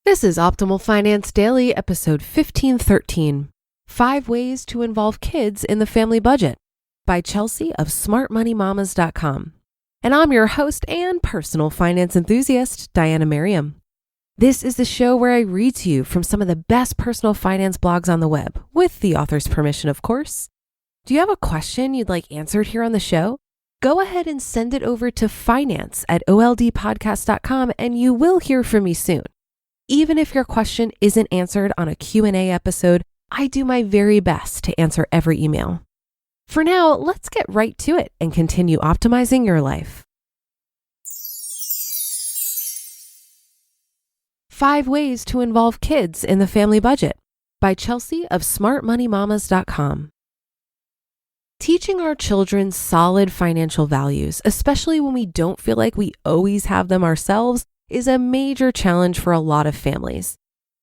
This is Optimal Finance Daily, episode 1513, 5 Ways to Involve Kids in the Family Budget by Chelsea of smartmoneymamas.com. And I'm your host and personal finance enthusiast, Diana Merriam. This is the show where I read to you from some of the best personal finance blogs on the web, with the author's permission, of course. Do you have a question you'd like answered here on the show? Go ahead and send it over to finance@oldpodcast.com and you will hear from me soon. Even if your question isn't answered on a Q&A episode, I do my very best to answer every email. For now, let's get right to it and continue optimizing your life. 5 Ways to Involve Kids in the Family Budget by Chelsea of smartmoneymamas.com. Teaching our children solid financial values, especially when we don't feel like we always have them ourselves, is a major challenge for a lot of families.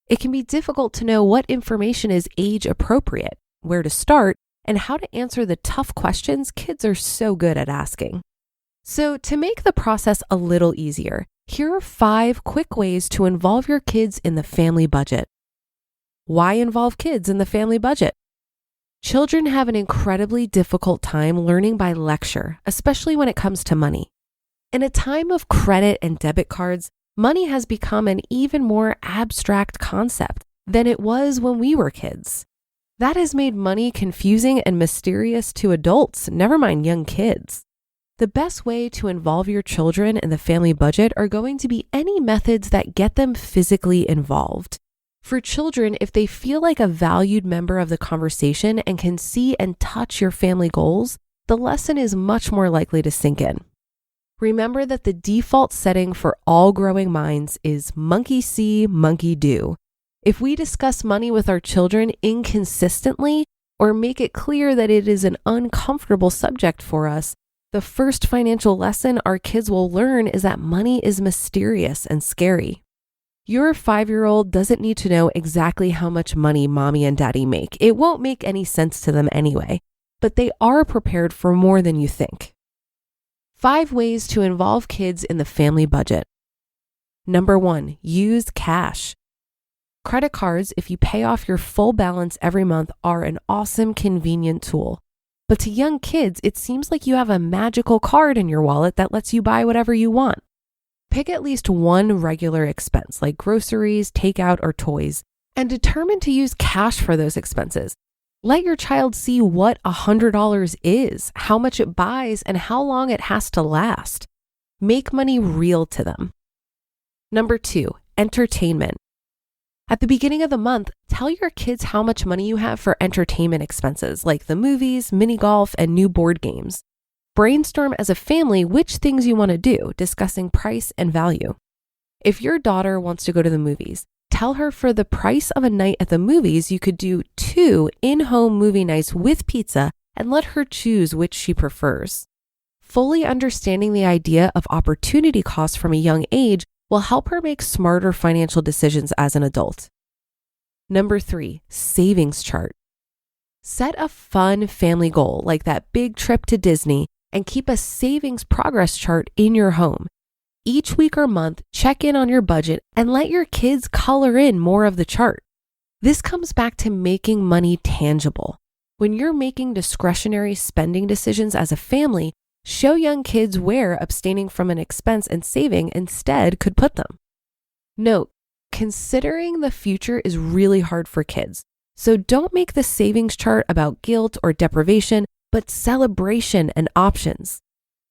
It can be difficult to know what information is age appropriate, where to start, and how to answer the tough questions kids are so good at asking. So to make the process a little easier, here are 5 quick ways to involve your kids in the family budget. Why involve kids in the family budget? Children have an incredibly difficult time learning by lecture, especially when it comes to money. In a time of credit and debit cards, money has become an even more abstract concept than it was when we were kids. That has made money confusing and mysterious to adults, never mind young kids. The best way to involve your children in the family budget are going to be any methods that get them physically involved. For children, if they feel like a valued member of the conversation and can see and touch your family goals, the lesson is much more likely to sink in. Remember that the default setting for all growing minds is monkey see, monkey do. If we discuss money with our children inconsistently or make it clear that it is an uncomfortable subject for us, the first financial lesson our kids will learn is that money is mysterious and scary. Your 5-year-old doesn't need to know exactly how much money mommy and daddy make. It won't make any sense to them anyway, but they are prepared for more than you think. 5 ways to involve kids in the family budget. Number 1, use cash. Credit cards, if you pay off your full balance every month, are an awesome, convenient tool. But to young kids, it seems like you have a magical card in your wallet that lets you buy whatever you want. Pick at least one regular expense, like groceries, takeout, or toys, and determine to use cash for those expenses. Let your child see what $100 is, how much it buys, and how long it has to last. Make money real to them. Number 2, entertainment. At the beginning of the month, tell your kids how much money you have for entertainment expenses, like the movies, mini golf, and new board games. Brainstorm as a family which things you want to do, discussing price and value. If your daughter wants to go to the movies, tell her for the price of a night at the movies, you could do 2 in-home movie nights with pizza and let her choose which she prefers. Fully understanding the idea of opportunity costs from a young age will help her make smarter financial decisions as an adult. Number 3, savings chart. Set a fun family goal like that big trip to Disney and keep a savings progress chart in your home. Each week or month, check in on your budget and let your kids color in more of the chart. This comes back to making money tangible. When you're making discretionary spending decisions as a family, show young kids where abstaining from an expense and saving instead could put them. Note, considering the future is really hard for kids, so don't make the savings chart about guilt or deprivation, but celebration and options.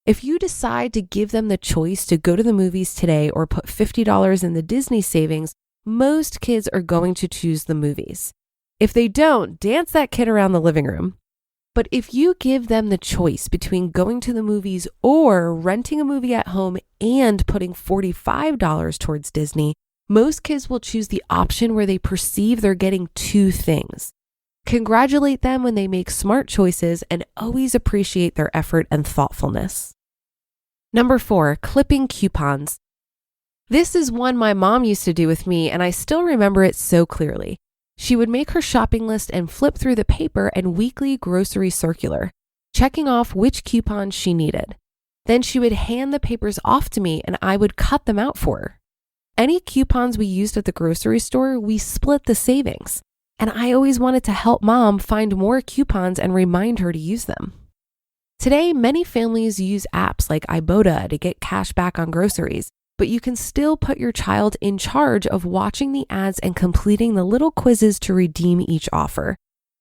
If you decide to give them the choice to go to the movies today or put $50 in the Disney savings, most kids are going to choose the movies. If they don't, dance that kid around the living room. But if you give them the choice between going to the movies or renting a movie at home and putting $45 towards Disney, most kids will choose the option where they perceive they're getting 2 things. Congratulate them when they make smart choices and always appreciate their effort and thoughtfulness. Number 4, clipping coupons. This is one my mom used to do with me, and I still remember it so clearly. She would make her shopping list and flip through the paper and weekly grocery circular, checking off which coupons she needed. Then she would hand the papers off to me and I would cut them out for her. Any coupons we used at the grocery store, we split the savings. And I always wanted to help mom find more coupons and remind her to use them. Today, many families use apps like Ibotta to get cash back on groceries, but you can still put your child in charge of watching the ads and completing the little quizzes to redeem each offer.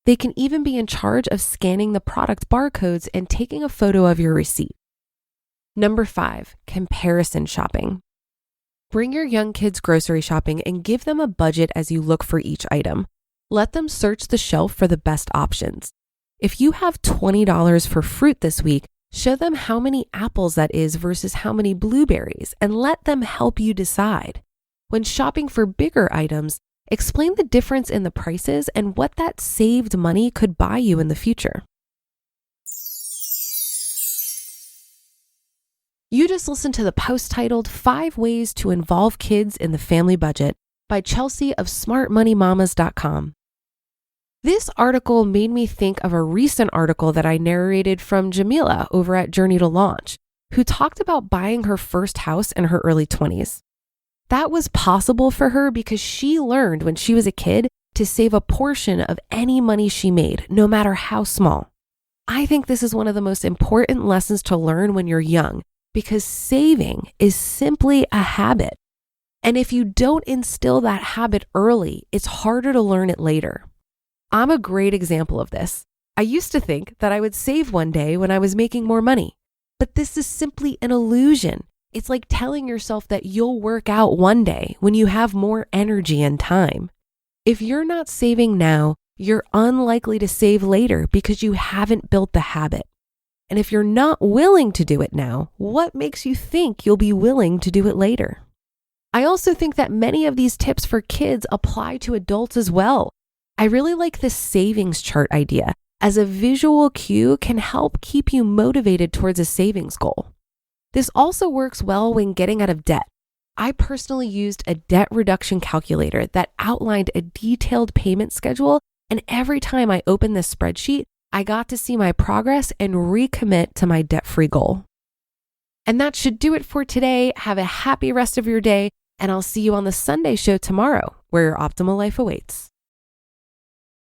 They can even be in charge of scanning the product barcodes and taking a photo of your receipt. Number 5, comparison shopping. Bring your young kids grocery shopping and give them a budget as you look for each item. Let them search the shelf for the best options. If you have $20 for fruit this week, show them how many apples that is versus how many blueberries and let them help you decide. When shopping for bigger items, explain the difference in the prices and what that saved money could buy you in the future. You just listened to the post titled 5 Ways to Involve Kids in the Family Budget by Chelsea of smartmoneymamas.com. This article made me think of a recent article that I narrated from Jamila over at Journey to Launch, who talked about buying her first house in her early 20s. That was possible for her because she learned when she was a kid to save a portion of any money she made, no matter how small. I think this is one of the most important lessons to learn when you're young, because saving is simply a habit. And if you don't instill that habit early, it's harder to learn it later. I'm a great example of this. I used to think that I would save one day when I was making more money, but this is simply an illusion. It's like telling yourself that you'll work out one day when you have more energy and time. If you're not saving now, you're unlikely to save later because you haven't built the habit. And if you're not willing to do it now, what makes you think you'll be willing to do it later? I also think that many of these tips for kids apply to adults as well. I really like this savings chart idea, as a visual cue can help keep you motivated towards a savings goal. This also works well when getting out of debt. I personally used a debt reduction calculator that outlined a detailed payment schedule, and every time I opened this spreadsheet, I got to see my progress and recommit to my debt-free goal. And that should do it for today. Have a happy rest of your day, and I'll see you on the Sunday show tomorrow, where your optimal life awaits.